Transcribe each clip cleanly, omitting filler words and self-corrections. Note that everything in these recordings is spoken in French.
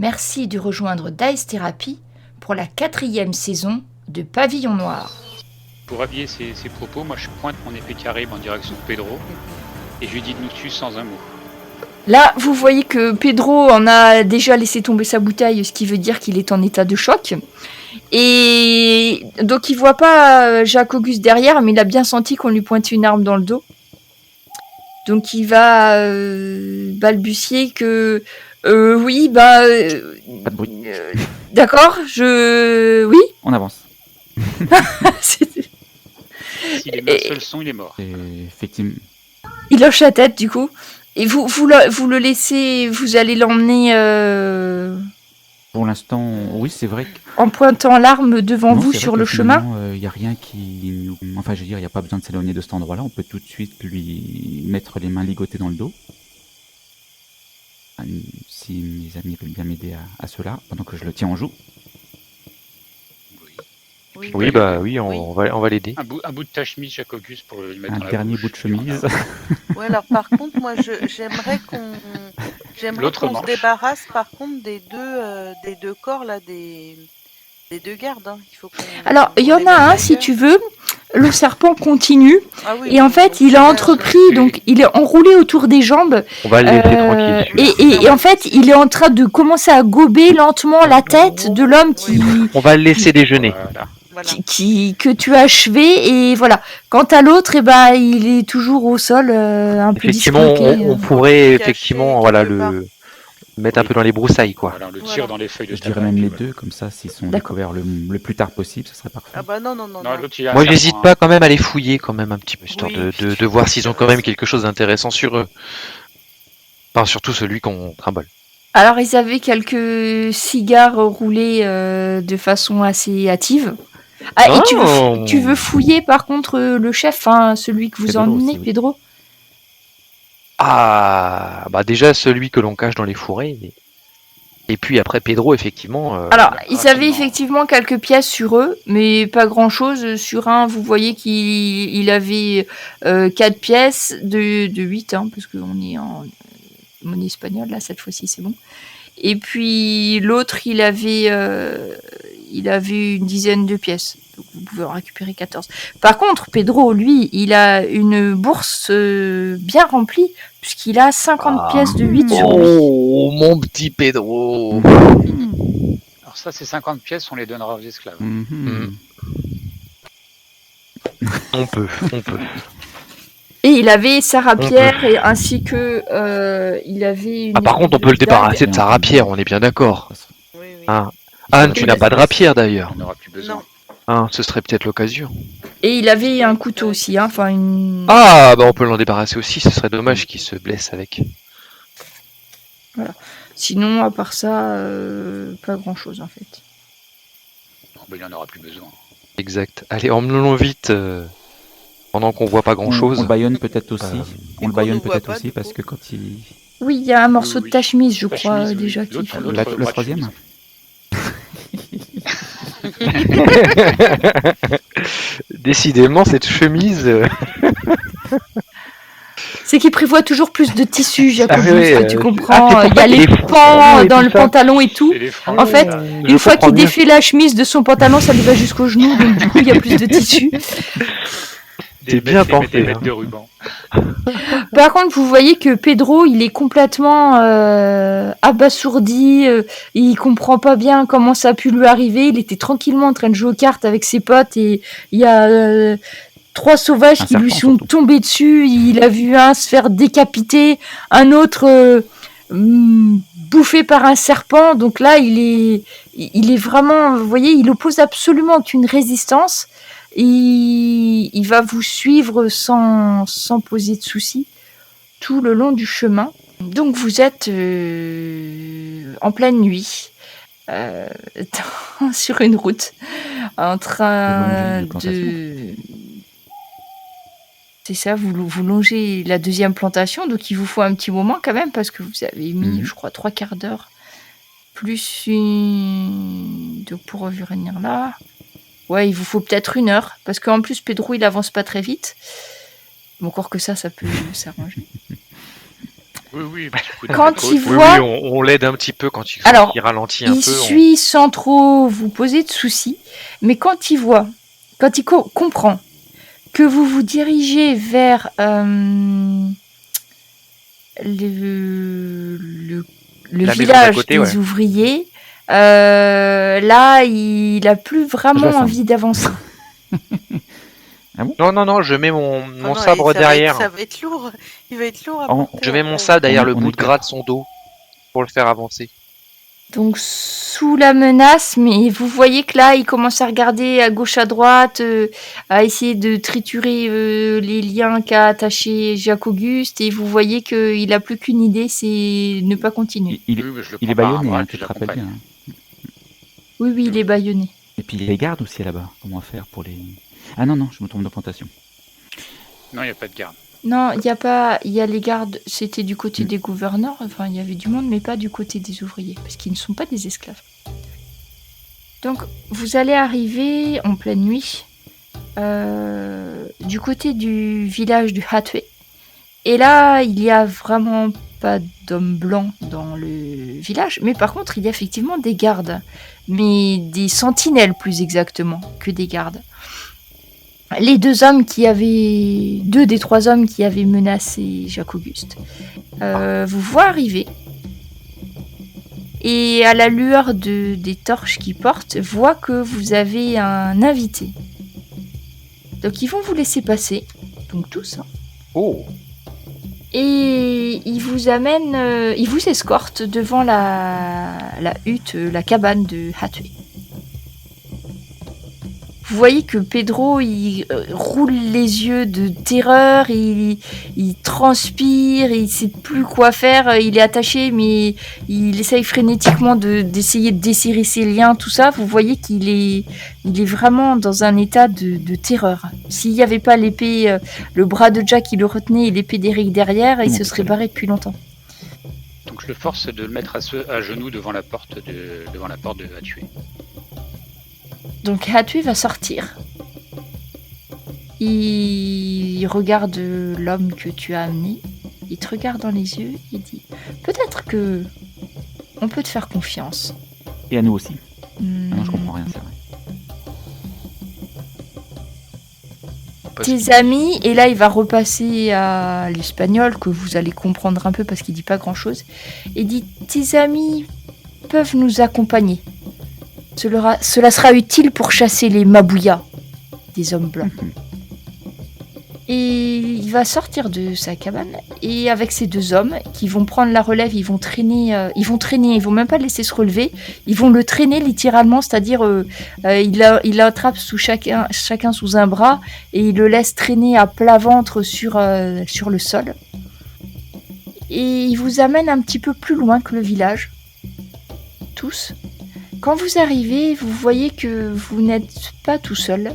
Merci de rejoindre Dice Therapy pour la 4e saison de Pavillon Noir. Pour habiller ses propos, moi je pointe mon épée caribe en direction de Pedro et je lui dis de nous tuer sans un mot. Là, vous voyez que Pedro en a déjà laissé tomber sa bouteille, ce qui veut dire qu'il est en état de choc. Et donc il voit pas Jacques Auguste derrière, mais il a bien senti qu'on lui pointait une arme dans le dos. Donc il va balbutier que oui, Pas de bruit. d'accord, oui. On avance. S'il émet un seul son, il est mort. Et effectivement. Il hoche la tête du coup. Et vous le laissez, vous allez l'emmener Pour l'instant, oui, c'est vrai que... en pointant l'arme devant Non, vous c'est sur vrai le que chemin. finalement, y a rien qui... Enfin, je veux dire, il n'y a pas besoin de s'éloigner de cet endroit-là. On peut tout de suite lui mettre les mains ligotées dans le dos. Si mes amis veulent bien m'aider à cela, pendant que je le tiens en joue. Oui, bah oui, on va l'aider. Un bout de ta chemise, Jacques Auguste, pour lui mettre Un dans la dernier bouche. bout de chemise. Ouais, alors par contre, moi, j'aimerais qu'on se débarrasse par contre des deux corps là, des deux gardes. Hein. Il faut Alors, il y en a un, si tu veux. Le serpent continue. Ah oui, Et en fait, il a entrepris, donc il est enroulé autour des jambes. On va le laisser tranquille. Et en fait, il est en train de commencer à gober lentement la tête de l'homme On va le laisser déjeuner. Voilà. que tu as achevé. Et voilà. Quant à l'autre, eh ben, il est toujours au sol, un peu Effectivement, disloqué. on pourrait Caché effectivement, voilà, quelque part. le mettre un peu dans les broussailles, quoi. Voilà, on le tire dans les feuilles de Je dirais tabac, même puis les voilà. deux, comme ça, s'ils sont D'accord. découverts le plus tard possible, ce serait parfait. Ah bah non. Non, l'autre, il a un Moi, serpent, j'hésite hein. pas quand même à les fouiller quand même un petit peu, histoire Oui. de voir s'ils ont quand même quelque chose d'intéressant sur eux. Enfin, surtout celui qu'on trimballe. Alors, ils avaient quelques cigares roulés de façon assez hâtive. Ah, et Oh. tu veux fouiller par contre le chef, hein, celui que vous Pedro emmenez, aussi, oui. Pedro? Ah, bah déjà celui que l'on cache dans les fourrés. Et puis après Pedro, effectivement. Alors, ils avaient rapidement. effectivement quelques pièces sur eux, mais pas grand-chose. Sur un, vous voyez qu'il avait 4 pièces de 8, hein, parce qu'on est en monnaie espagnole, là, cette fois-ci, c'est bon. Et puis l'autre, il avait une dizaine de pièces. Donc vous pouvez en récupérer 14. Par contre, Pedro, lui, il a une bourse bien remplie, puisqu'il a 50 pièces de 8 sur lui. Oh, mon petit Pedro. Alors ça, ces 50 pièces, on les donnera aux esclaves. Mhm. On peut. Et il avait sa rapière, et ainsi que il avait une... Ah, par contre, on peut le débarrasser de sa rapière, on est bien d'accord. Oui. Ah. Anne, tu n'as pas de rapière d'ailleurs. On n'aura plus besoin. Non. Hein, ce serait peut-être l'occasion. Et il avait un couteau aussi, hein, enfin une... Ah, bah on peut l'en débarrasser aussi, ce serait dommage qu'il se blesse avec. Sinon, à part ça, pas grand-chose en fait. Bon, ben, il n'en aura plus besoin. Exact. Allez, emmenons-le vite, pendant qu'on voit pas On grand-chose. le baïonne peut-être aussi. Et On le qu'on baïonne nous voit peut-être pas, aussi du parce coup. que quand il... Oui, il y a un morceau Oui. de ta chemise, je Ta crois, chemise, oui. déjà, qui... L'autre Le bras de troisième. chemise. Décidément, cette chemise. C'est qu'il prévoit toujours plus de tissu, Jacob. Ah oui, tu c'est comprends. pour Il y ça a qu'il les est pans fou et dans tout le ça. pantalon et tout. Et les franges, En fait, voilà. une fois comprends qu'il mieux. défait la chemise de son pantalon, ça lui va jusqu'au genou, donc du coup, il y a plus de tissu. C'est bien pensé, Des hein. mètres de ruban. Par contre, vous voyez que Pedro, il est complètement abasourdi. Il comprend pas bien comment ça a pu lui arriver. Il était tranquillement en train de jouer aux cartes avec ses potes et il y a 3 sauvages Un qui lui serpent, sont surtout. tombés dessus. Il a vu un se faire décapiter, un autre bouffé par un serpent. Donc là, il est vraiment, vous voyez, il oppose absolument aucune résistance. Il va vous suivre sans poser de soucis tout le long du chemin. Donc vous êtes en pleine nuit, sur une route, en train Longer une plantation. de... C'est ça, vous longez la deuxième plantation, donc il vous faut un petit moment quand même, parce que vous avez mis, Mhm. je crois, 3 quarts d'heure, plus une... Donc pour revenir là... Ouais, il vous faut peut-être 1 heure, parce qu'en plus, Pedro, il avance pas très vite. Bon, encore que ça peut s'arranger. Oui, petit coup de Quand côte. il Oui, voit, on l'aide un petit peu quand il alors, ralentit un il peu. suit sans trop vous poser de soucis, mais quand il voit, quand il comprend que vous vous dirigez vers le La maison d'à village côté, des ouais. ouvriers, là, il a plus Je vraiment l'assemble. envie d'avancer. Non, je mets mon Non, sabre ça derrière. va être lourd. Il va être lourd à Oh, porter. Je mets mon après. sabre derrière le on bout est de gras de son dos pour le faire avancer. Donc, sous la menace, mais vous voyez que là, il commence à regarder à gauche, à droite, à essayer de triturer les liens qu'a attachés Jacques-Auguste, et vous voyez qu'il n'a plus qu'une idée, c'est ne pas continuer. Oui, mais je le il est prends par un bâillonné, bras, hein, puis tu te rappelles j'accompagne. bien. Oui, il est bâillonné. Et puis il y a les gardes aussi là-bas. Comment faire pour les... Ah non, je me trompe de plantation. Non, il n'y a pas de garde. Non, il y a pas, il y a les gardes, c'était du côté des gouverneurs, enfin il y avait du monde, mais pas du côté des ouvriers, parce qu'ils ne sont pas des esclaves. Donc vous allez arriver en pleine nuit du côté du village du Hatwe, et là il y a vraiment pas d'hommes blancs dans le village, mais par contre il y a effectivement des gardes, mais des sentinelles plus exactement que des gardes. Les deux des trois hommes qui avaient menacé Jacques-Auguste vous voient arriver, et à la lueur des torches qu'ils portent, voient que vous avez un invité. Donc ils vont vous laisser passer, donc tous, hein. Oh, Et ils vous amènent, ils vous escortent devant la hutte, la cabane de Hatwe. Vous voyez que Pedro, il roule les yeux de terreur, il transpire, il sait plus quoi faire, il est attaché, mais il essaye frénétiquement d'essayer de desserrer ses liens, tout ça. Vous voyez qu'il est vraiment dans un état de terreur. S'il n'y avait pas l'épée, le bras de Jack qui le retenait et l'épée d'Eric derrière, il se serait barré depuis longtemps. Donc je le force de le mettre à genoux devant la porte de Hatue. Donc Hatue va sortir. Il regarde l'homme que tu as amené. Il te regarde dans les yeux et dit « Peut-être que on peut te faire confiance. » Et à nous aussi. Ah non, je comprends rien, c'est vrai. Tes amis, et là il va repasser à l'espagnol, que vous allez comprendre un peu parce qu'il dit pas grand-chose, et dit « Tes amis peuvent nous accompagner. Cela sera utile pour chasser les mabouillas, des hommes blancs. » Et il va sortir de sa cabane, et avec ces deux hommes qui vont prendre la relève, ils vont traîner, ils vont même pas le laisser se relever, ils vont le traîner littéralement, c'est-à-dire il l'attrape chacun sous un bras et il le laisse traîner à plat ventre sur le sol. Et il vous amène un petit peu plus loin que le village, tous. Quand vous arrivez, vous voyez que vous n'êtes pas tout seul.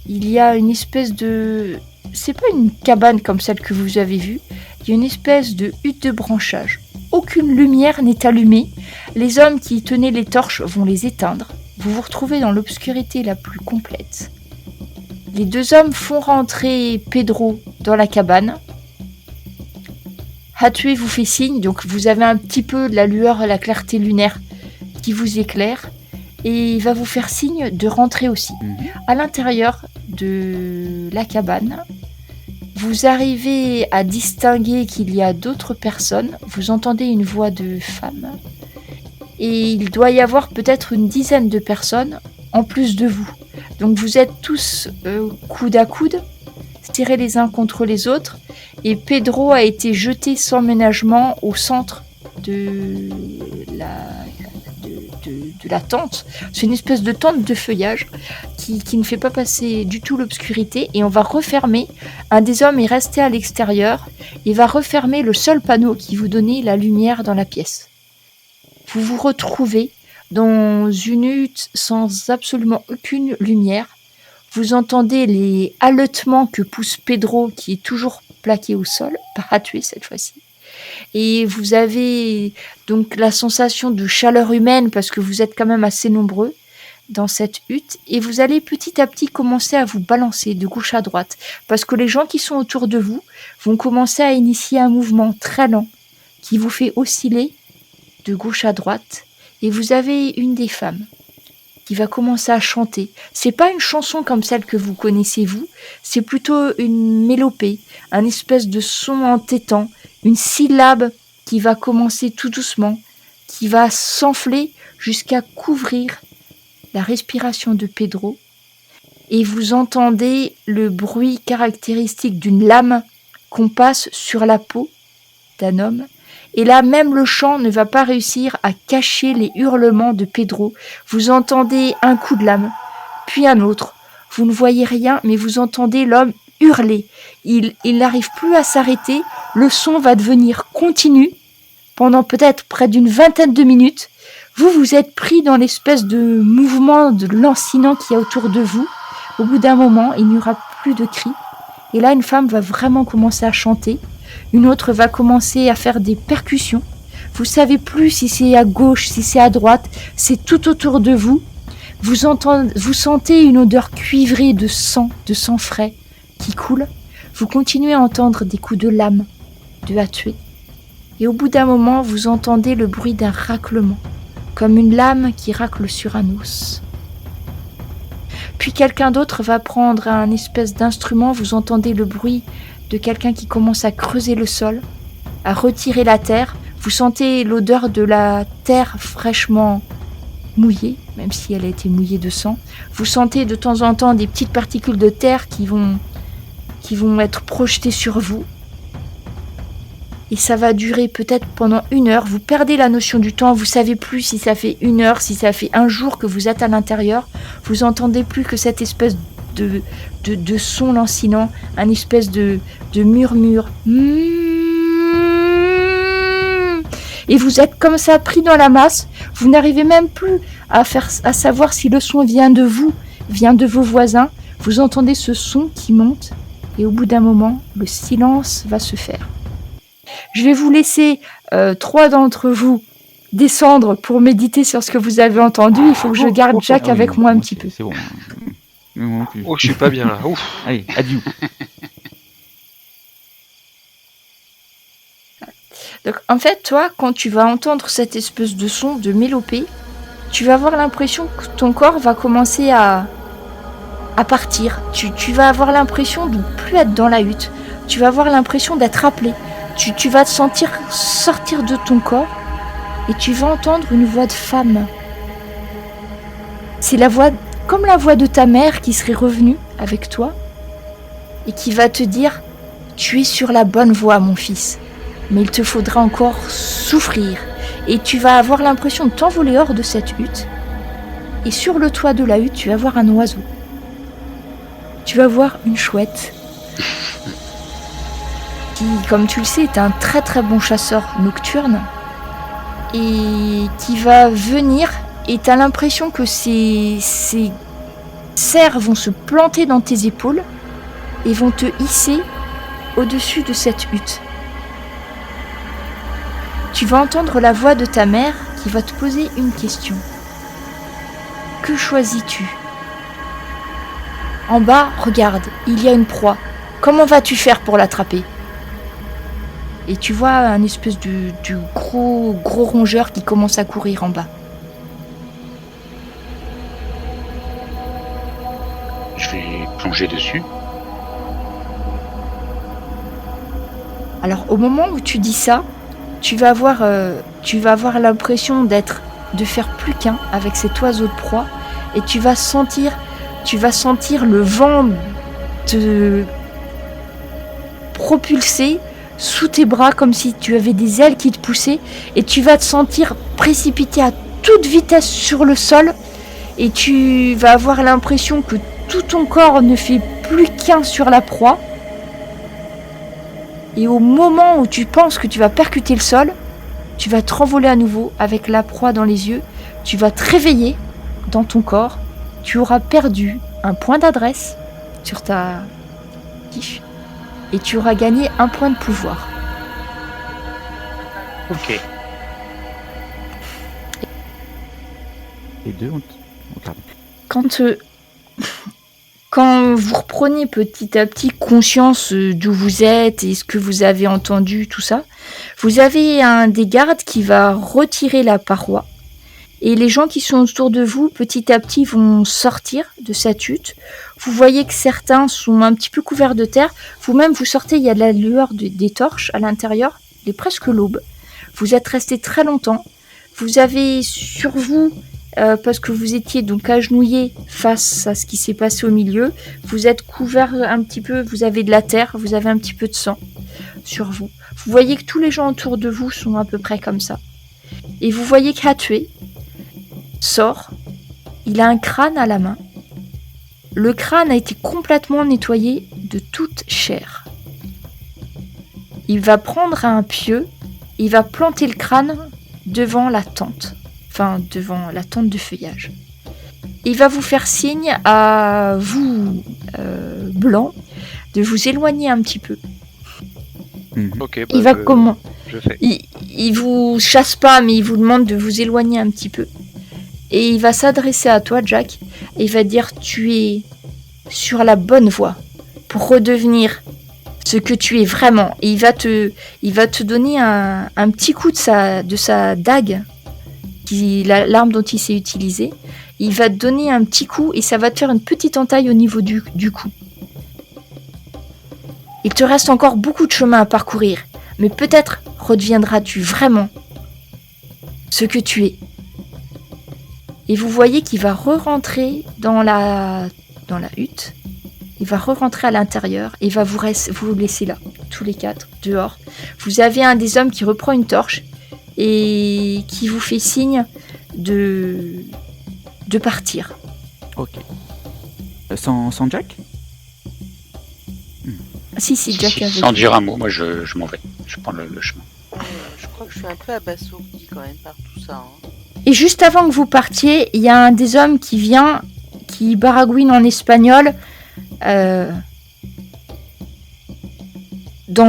Il y a une espèce de... C'est pas une cabane comme celle que vous avez vue. Il y a une espèce de hutte de branchage. Aucune lumière n'est allumée. Les hommes qui tenaient les torches vont les éteindre. Vous vous retrouvez dans l'obscurité la plus complète. Les deux hommes font rentrer Pedro dans la cabane. Hatue vous fait signe, donc vous avez un petit peu de la lueur et la clarté lunaire qui vous éclaire. Et il va vous faire signe de rentrer aussi. À l'intérieur de la cabane, vous arrivez à distinguer qu'il y a d'autres personnes. Vous entendez une voix de femme. Et il doit y avoir peut-être une dizaine de personnes en plus de vous. Donc vous êtes tous coude à coude, tirés les uns contre les autres. Et Pedro a été jeté sans ménagement au centre de la tente. C'est une espèce de tente de feuillage qui ne fait pas passer du tout l'obscurité, et on va refermer. Un des hommes est resté à l'extérieur et va refermer le seul panneau qui vous donnait la lumière dans la pièce. Vous vous retrouvez dans une hutte sans absolument aucune lumière. Vous entendez les haletements que pousse Pedro, qui est toujours plaqué au sol, pas Hatue cette fois-ci. Et vous avez donc la sensation de chaleur humaine parce que vous êtes quand même assez nombreux dans cette hutte, et vous allez petit à petit commencer à vous balancer de gauche à droite parce que les gens qui sont autour de vous vont commencer à initier un mouvement très lent qui vous fait osciller de gauche à droite, et vous avez une des femmes qui va commencer à chanter. C'est pas une chanson comme celle que vous connaissez vous, c'est plutôt une mélopée, un espèce de son entêtant, une syllabe qui va commencer tout doucement, qui va s'enfler jusqu'à couvrir la respiration de Pedro, et vous entendez le bruit caractéristique d'une lame qu'on passe sur la peau d'un homme. Et là, même le chant ne va pas réussir à cacher les hurlements de Pedro. Vous entendez un coup de lame, puis un autre. Vous ne voyez rien, mais vous entendez l'homme hurler. Il n'arrive plus à s'arrêter. Le son va devenir continu pendant peut-être près d'une vingtaine de minutes. Vous êtes pris dans l'espèce de mouvement de lancinant qu'il y a autour de vous. Au bout d'un moment, il n'y aura plus de cris. Et là, une femme va vraiment commencer à chanter. Une autre va commencer à faire des percussions. Vous savez plus si c'est à gauche, si c'est à droite. C'est tout autour de vous. Vous sentez une odeur cuivrée de sang frais qui coule. Vous continuez à entendre des coups de lame, de à tuer. Et au bout d'un moment, vous entendez le bruit d'un raclement, comme une lame qui racle sur un os. Puis quelqu'un d'autre va prendre un espèce d'instrument. Vous entendez le bruit de quelqu'un qui commence à creuser le sol, à retirer la terre. Vous sentez l'odeur de la terre fraîchement mouillée, même si elle a été mouillée de sang. Vous sentez de temps en temps des petites particules de terre qui vont être projetées sur vous. Et ça va durer peut-être pendant 1 heure. Vous perdez la notion du temps. Vous savez plus si ça fait 1 heure, si ça fait 1 jour que vous êtes à l'intérieur. Vous entendez plus que cette espèce de son lancinant, un espèce de murmure. Et vous êtes comme ça pris dans la masse. Vous n'arrivez même plus à savoir si le son vient de vous, vient de vos voisins. Vous entendez ce son qui monte et au bout d'un moment, le silence va se faire. Je vais vous laisser 3 d'entre vous descendre pour méditer sur ce que vous avez entendu. Il faut que je garde Jacques avec moi un petit peu. C'est bon. Oh, je suis pas bien là. Ouf. Allez, adieu. Donc, en fait, toi, quand tu vas entendre cette espèce de son, de mélopée, tu vas avoir l'impression que ton corps va commencer à partir. Tu vas avoir l'impression de ne plus être dans la hutte. Tu vas avoir l'impression d'être appelé. Tu vas te sentir sortir de ton corps et tu vas entendre une voix de femme. C'est la voix, comme la voix de ta mère qui serait revenue avec toi et qui va te dire « Tu es sur la bonne voie, mon fils, mais il te faudra encore souffrir. » Et tu vas avoir l'impression de t'envoler hors de cette hutte. Et sur le toit de la hutte, tu vas voir un oiseau. Tu vas voir une chouette qui, comme tu le sais, est un très très bon chasseur nocturne et qui va venir et tu as l'impression que ces serres vont se planter dans tes épaules et vont te hisser au-dessus de cette hutte. Tu vas entendre la voix de ta mère qui va te poser une question. Que choisis-tu ? En bas, regarde, il y a une proie. Comment vas-tu faire pour l'attraper ? Et tu vois un espèce de gros rongeur qui commence à courir en bas. Je vais plonger dessus. Alors au moment où tu dis ça, tu vas avoir l'impression de faire plus qu'un avec cet oiseau de proie et tu vas sentir le vent te propulser sous tes bras comme si tu avais des ailes qui te poussaient et tu vas te sentir précipité à toute vitesse sur le sol et tu vas avoir l'impression que tout ton corps ne fait plus qu'un sur la proie. Et au moment où tu penses que tu vas percuter le sol, tu vas te renvoler à nouveau avec la proie dans les yeux. Tu vas te réveiller dans ton corps. Tu auras perdu un point d'adresse sur ta fiche. Et tu auras gagné 1 point de pouvoir. Ok. Les deux, on tarde. Quand quand vous reprenez petit à petit conscience d'où vous êtes et ce que vous avez entendu, tout ça, vous avez un des gardes qui va retirer la paroi. Et les gens qui sont autour de vous, petit à petit, vont sortir de cette hutte. Vous voyez que certains sont un petit peu couverts de terre. Vous-même, vous sortez, il y a de la lueur des torches à l'intérieur. Il est presque l'aube. Vous êtes resté très longtemps. Vous avez sur vous, parce que vous étiez donc agenouillé face à ce qui s'est passé au milieu, vous êtes couvert un petit peu, vous avez de la terre, vous avez un petit peu de sang sur vous. Vous voyez que tous les gens autour de vous sont à peu près comme ça. Et vous voyez qu'Hatue sort, il a un crâne à la main. Le crâne a été complètement nettoyé de toute chair. Il va prendre un pieu, il va planter le crâne devant la tente, enfin devant la tente de feuillage. Il va vous faire signe à vous, blancs, de vous éloigner un petit peu. Ok, Il va comment je fais. Il vous chasse pas, mais il vous demande de vous éloigner un petit peu. Et il va s'adresser à toi, Jack, et il va dire « Tu es sur la bonne voie pour redevenir ce que tu es vraiment. » Et il va te donner un petit coup de sa dague, l'arme dont il s'est utilisé. Il va te donner un petit coup et ça va te faire une petite entaille au niveau du cou. Il te reste encore beaucoup de chemin à parcourir, mais peut-être redeviendras-tu vraiment ce que tu es. Et vous voyez qu'il va re-rentrer dans la hutte. Il va re-rentrer à l'intérieur et va vous laisser là, tous les quatre, dehors. Vous avez un des hommes qui reprend une torche et qui vous fait signe de partir. Ok. Sans Jack? Si, Jack avec sans dire un mot, moi je m'en vais. Je prends le chemin. Je crois que je suis un peu abasourdi quand même par tout ça. Hein. Et juste avant que vous partiez, il y a un des hommes qui vient, qui baragouine en espagnol. Dans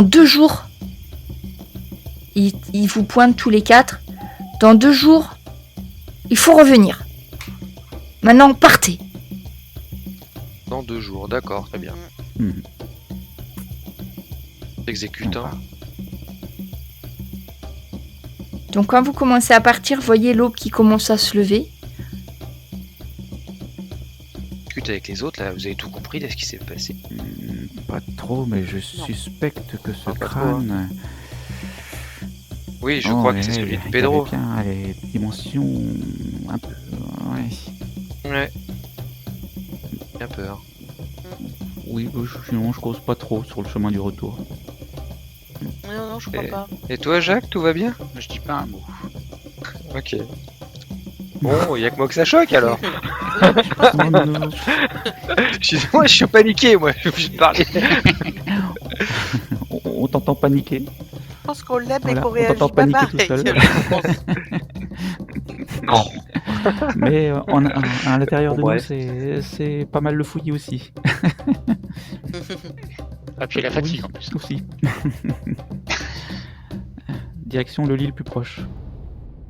2 jours, il vous pointe tous les 4. Dans 2 jours, il faut revenir. Maintenant, partez. Dans 2 jours, d'accord, très bien. Exécute, hein. Donc quand vous commencez à partir, voyez l'aube qui commence à se lever. Discute avec les autres, là, vous avez tout compris de ce qui s'est passé? Pas trop, mais je suspecte que ce crâne... Oui, je crois que c'est celui de Pedro. Il avait bien les dimensions... un peu... Ouais. J'ai peur. Oui, sinon je cause pas trop sur le chemin du retour. Non, je crois pas. Et toi, Jacques, tout va bien? Je dis pas un mot. Ok. Bon, y a que moi que ça choque alors. Non. Moi, je suis paniqué, moi. Je suis obligé de parler. On t'entend paniquer. Je pense qu'on l'aime et Voilà, qu'on on réagit t'entend pas paniquer pareil. tout seul. Non. Mais à l'intérieur de Bon, nous, bref. c'est pas mal le fouillis aussi. Ah, puis la fatigue Oui, en plus. aussi. Direction le lit le plus proche.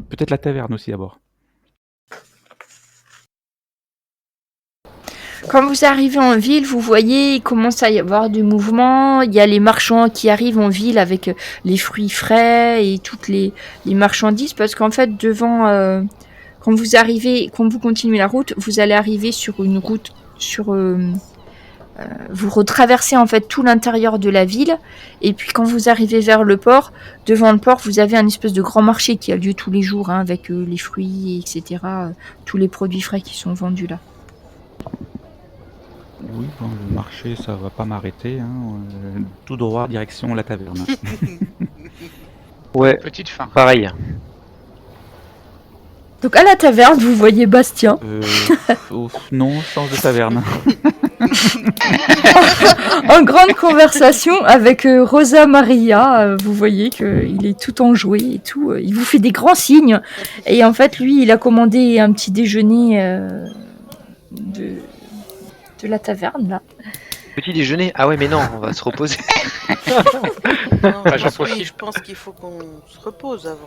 Peut-être la taverne aussi d'abord. Quand vous arrivez en ville, vous voyez, il commence à y avoir du mouvement. Il y a les marchands qui arrivent en ville avec les fruits frais et toutes les marchandises. Parce qu'en fait, devant, quand vous continuez la route, vous allez arriver sur une route, vous retraversez en fait tout l'intérieur de la ville. Et puis quand vous arrivez vers le port, devant le port, vous avez un espèce de grand marché qui a lieu tous les jours, hein, avec les fruits, etc. Tous les produits frais qui sont vendus là. Oui, bon, le marché, ça va pas m'arrêter. Hein. Tout droit, direction la taverne. Ouais, Petite fin. pareil. Donc à la taverne, vous voyez Bastien. Non, change de taverne. En grande conversation avec Rosa Maria, vous voyez qu'il est tout enjoué et tout. Il vous fait des grands signes. Et en fait, lui, il a commandé un petit déjeuner de la taverne, là. Petit déjeuner? Ah ouais, mais non, on va se reposer. Non, J'en profite. je pense qu'il faut qu'on se repose avant.